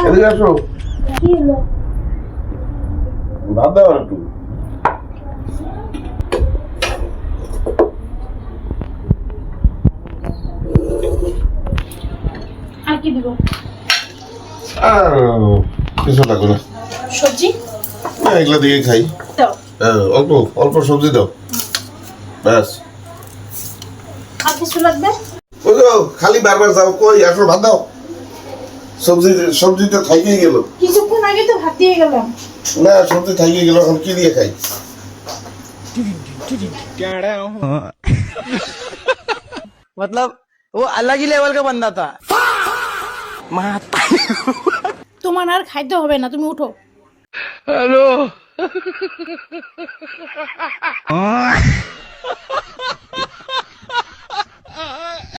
এদিকে আসো, ভাত দাও একটু। আর কি দিব? আর কিছু লাগবে না, সবজি না এগুলা দিয়ে খাই। দাও। অল্প অল্প সবজি দাও, ব্যাস। আর কিছু লাগবে? ওই তো খালি বারবার যাও, কই আসো ভাত দাও। সবজি তো থাইকেই গেল। কিছুক্ষণ আগে তো ভাত দিয়ে গেলাম। না সবজি থাইকে গেল, এখন কি দিয়ে খাই? मतलब वो अलग ही लेवल का बंदा था। তোমার আর খাইতে হবে না, তুমি উঠো। हेलो